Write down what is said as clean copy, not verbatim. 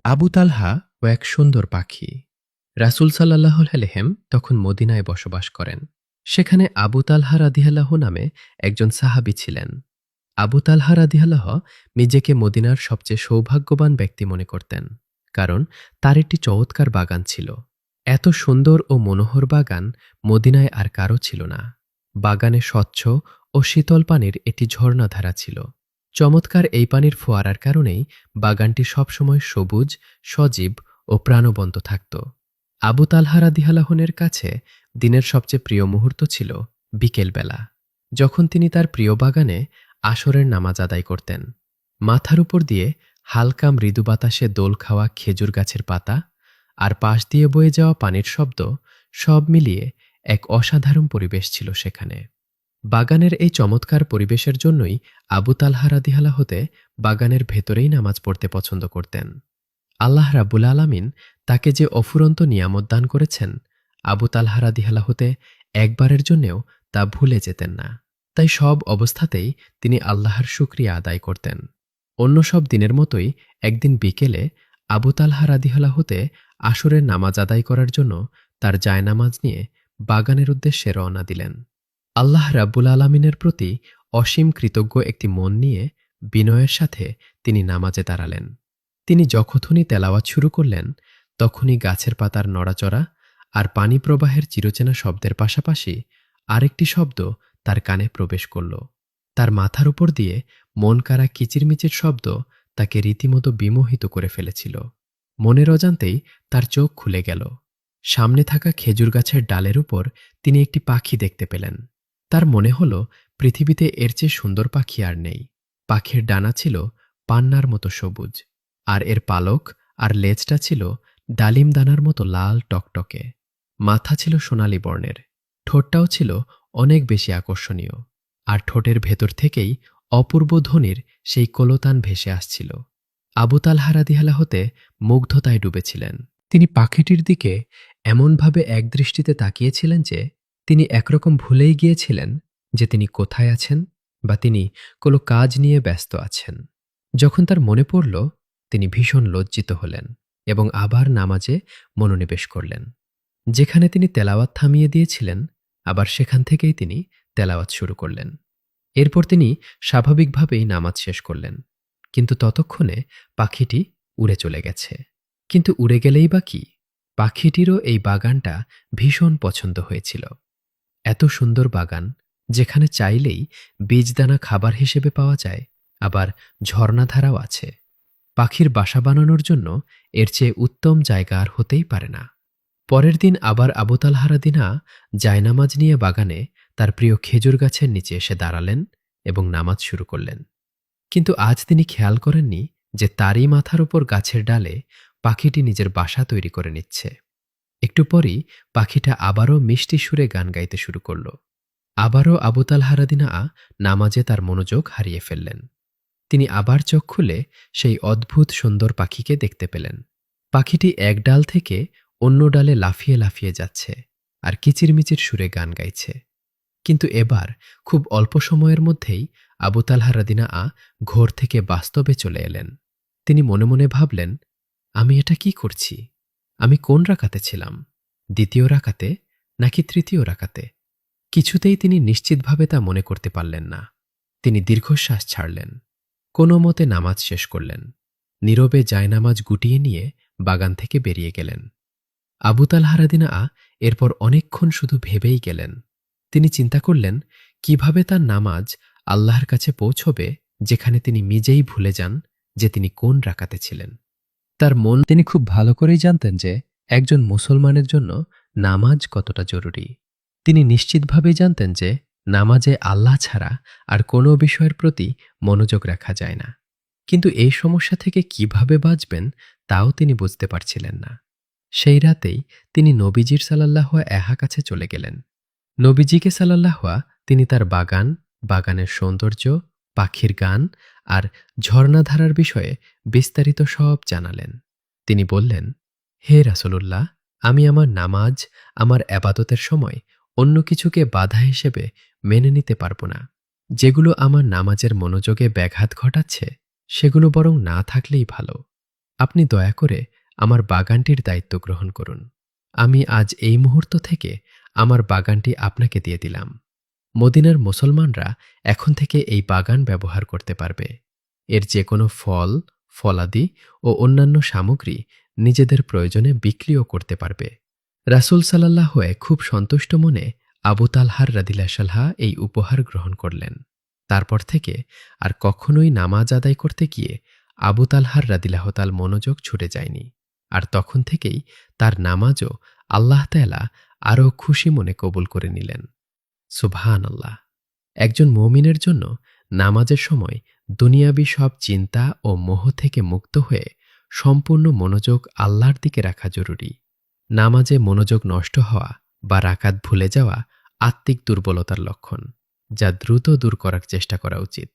আবু তালহা ও এক সুন্দর পাখি। রাসূল সাল্লাল্লাহু আলাইহি তখন মদিনায় বসবাস করেন। সেখানে আবু তালহা রাদিয়াল্লাহু নামে একজন সাহাবী ছিলেন। আবু তালহা রাদিয়াল্লাহু নিজেকে মদিনার সবচেয়ে সৌভাগ্যবান ব্যক্তি মনে করতেন, কারণ তার একটি চমৎকার বাগান ছিল। এত সুন্দর ও মনোহর বাগান মদিনায় আর কারও ছিল না। বাগানে স্বচ্ছ ও শীতল পানির একটি ঝর্ণাধারা ছিল। চমৎকার এই পানির ফোয়ারার কারণেই বাগানটি সবসময় সবুজ, সজীব ও প্রাণবন্ত থাকত। আবু তালহা রাদিয়াল্লাহুর কাছে দিনের সবচেয়ে প্রিয় মুহূর্ত ছিল বিকেলবেলা, যখন তিনি তার প্রিয় বাগানে আসরের নামাজ আদায় করতেন। মাথার উপর দিয়ে হালকা মৃদু বাতাসে দোল খাওয়া খেজুর গাছের পাতা আর পাশ দিয়ে বয়ে যাওয়া পানির শব্দ, সব মিলিয়ে এক অসাধারণ পরিবেশ ছিল সেখানে। বাগানের এই চমৎকার পরিবেশের জন্যই আবু তালহা রাদিয়াল্লাহু বাগানের ভেতরেই নামাজ পড়তে পছন্দ করতেন। আল্লাহ রাব্বুল আলামিন তাকে যে অফুরন্ত নিয়ামত দান করেছেন, আবু তালহা রাদিয়াল্লাহু একবারের জন্যেও তা ভুলে যেতেন না। তাই সব অবস্থাতেই তিনি আল্লাহর শুকরিয়া আদায় করতেন। অন্য সব দিনের মতোই একদিন বিকেলে আবু তালহা রাদিয়াল্লাহু আসরের নামাজ আদায় করার জন্য তার জায়নামাজ নিয়ে বাগানের উদ্দেশ্যে রওনা দিলেন। আল্লাহ রাব্বুল আলামিনের প্রতি অসীম কৃতজ্ঞ একটি মন নিয়ে বিনয়ের সাথে তিনি নামাজে দাঁড়ালেন। তিনি যখনই তেলাওয়াত শুরু করলেন, তখনই গাছের পাতার নড়াচড়া আর পানি প্রবাহের চিরচেনা শব্দের পাশাপাশি আরেকটি শব্দ তার কানে প্রবেশ করল। তার মাথার উপর দিয়ে মন কাড়া কিচিরমিচির শব্দ তাকে রীতিমতো বিমোহিত করে ফেলেছিল। মনের অজান্তেই তার চোখ খুলে গেল। সামনে থাকা খেজুর গাছের ডালের উপর তিনি একটি পাখি দেখতে পেলেন। তার মনে হল পৃথিবীতে এর চেয়ে সুন্দর পাখি আর নেই। পাখির ডানা ছিল পান্নার মতো সবুজ, আর এর পালক আর লেজটা ছিল ডালিম দানার মতো লাল টকটকে। মাথা ছিল সোনালী বর্ণের, ঠোঁটটাও ছিল অনেক বেশি আকর্ষণীয়, আর ঠোঁটের ভেতর থেকেই অপূর্ব ধ্বনির সেই কলতান ভেসে আসছিল। আবু তালহা রাদিয়াল্লাহু মুগ্ধতায় ডুবেছিলেন। তিনি পাখিটির দিকে এমনভাবে একদৃষ্টিতে তাকিয়েছিলেন যে তিনি একরকম ভুলেই গিয়েছিলেন যে তিনি কোথায় আছেন বা তিনি কোনো কাজ নিয়ে ব্যস্ত আছেন। যখন তার মনে পড়ল, তিনি ভীষণ লজ্জিত হলেন এবং আবার নামাজে মনোনিবেশ করলেন। যেখানে তিনি তেলাওয়াত থামিয়ে দিয়েছিলেন, আবার সেখান থেকেই তিনি তেলাওয়াত শুরু করলেন। এরপর তিনি স্বাভাবিকভাবেই নামাজ শেষ করলেন, কিন্তু ততক্ষণে পাখিটি উড়ে চলে গেছে। কিন্তু উড়ে গেলেই বা কি, পাখিটিরও এই বাগানটা ভীষণ পছন্দ হয়েছিল। এত সুন্দর বাগান, যেখানে চাইলেই বীজদানা খাবার হিসেবে পাওয়া যায়, আবার ঝর্ণাধারাও আছে। পাখির বাসা বানানোর জন্য এর চেয়ে উত্তম জায়গা আর হতেই পারে না। পরের দিন আবার আবু তালহা রাদিয়াল্লাহু জায়নামাজ নিয়ে বাগানে তার প্রিয় খেজুর গাছের নিচে এসে দাঁড়ালেন এবং নামাজ শুরু করলেন। কিন্তু আজ তিনি খেয়াল করেননি যে তারই মাথার উপর গাছের ডালে পাখিটি নিজের বাসা তৈরি করে নিচ্ছে। একটু পরই পাখিটা আবারও মিষ্টি সুরে গান গাইতে শুরু করল। আবারও আবু তালহা রাদিয়াল্লাহু নামাজে তার মনোযোগ হারিয়ে ফেললেন। তিনি আবার চোখ খুলে সেই অদ্ভুত সুন্দর পাখিকে দেখতে পেলেন। পাখিটি এক ডাল থেকে অন্য ডালে লাফিয়ে লাফিয়ে যাচ্ছে আর কিচিরমিচির সুরে গান গাইছে। কিন্তু এবার খুব অল্প সময়ের মধ্যেই আবু তালহা রাদিয়াল্লাহু ঘোর থেকে বাস্তবে চলে এলেন। তিনি মনে মনে ভাবলেন, আমি এটা কি করছি? আমি কোন রাকাতে ছিলাম? দ্বিতীয় রাকাতে নাকি তৃতীয় রাকাতে? কিছুতেই তিনি নিশ্চিতভাবে তা মনে করতে পারলেন না। তিনি দীর্ঘশ্বাস ছাড়লেন, কোনো মতে নামাজ শেষ করলেন। নীরবে জায়নামাজ গুটিয়ে নিয়ে বাগান থেকে বেরিয়ে গেলেন। আবু তালহা রাদিয়াল্লাহু এরপর অনেকক্ষণ শুধু ভেবেই গেলেন। তিনি চিন্তা করলেন কিভাবে তার নামাজ আল্লাহর কাছে পৌঁছবে, যেখানে তিনি নিজেই ভুলে যান যে তিনি কোন রাকাতে ছিলেন। তার মন তিনি খুব ভালো করেই জানতেন যে একজন মুসলমানের জন্য নামাজ কতটা জরুরি। তিনি নিশ্চিতভাবেই জানতেন যে নামাজে আল্লাহ ছাড়া আর কোনো বিষয়ের প্রতি মনোযোগ রাখা যায় না। কিন্তু এই সমস্যা থেকে কিভাবে বাঁচবেন তাও তিনি বুঝতে পারছিলেন না। সেই রাতেই তিনি নবীজির সাল্লাল্লাহু আলাইহি কাছে চলে গেলেন। নবীজিকে সাল্লাল্লাহু তিনি তার বাগান, বাগানের সৌন্দর্য, পাখির গান আর ঝর্ণাধারার বিষয়ে বিস্তারিত সব জানালেন। তিনি বললেন, হে রাসূলুল্লাহ, আমি আমার নামাজ, আমার ইবাদতের সময় অন্য কিছুকে বাধা হিসেবে মেনে নিতে পারব না। যেগুলো আমার নামাজের মনোযোগে ব্যাঘাত ঘটাচ্ছে, সেগুলো বরং না থাকলেই ভালো। আপনি দয়া করে আমার বাগানটির দায়িত্ব গ্রহণ করুন। আমি আজ এই মুহূর্ত থেকে আমার বাগানটি আপনাকে দিয়ে দিলাম। মদিনার মুসলমানরা এখন থেকে এই বাগান ব্যবহার করতে পারবে। এর যে কোনো ফল, ফলাদি ও অন্যান্য সামগ্রী নিজেদের প্রয়োজনে বিক্রিও করতে পারবে। রাসূল সাল্লাল্লাহু খুব সন্তুষ্ট মনে আবু তালহার রাদিল্লাহু এই উপহার গ্রহণ করলেন। তারপর থেকে আর কখনোই নামাজ আদায় করতে গিয়ে আবু তালহার রাদিল্লাহু তাআলার মনোযোগ ছুটে যায়নি। আর তখন থেকেই তার নামাজও আল্লাহ তাআলা আরও খুশি মনে কবুল করে নিলেন। সুবহানাল্লাহ! একজন মুমিনের জন্য নামাজের সময় দুনিয়াবী সব চিন্তা ও মোহ থেকে মুক্ত হয়ে সম্পূর্ণ মনোযোগ আল্লাহর দিকে রাখা জরুরি। নামাজে মনোযোগ নষ্ট হওয়া বা রাকাত ভুলে যাওয়া আত্মিক দুর্বলতার লক্ষণ, যা দ্রুত দূর করার চেষ্টা করা উচিত।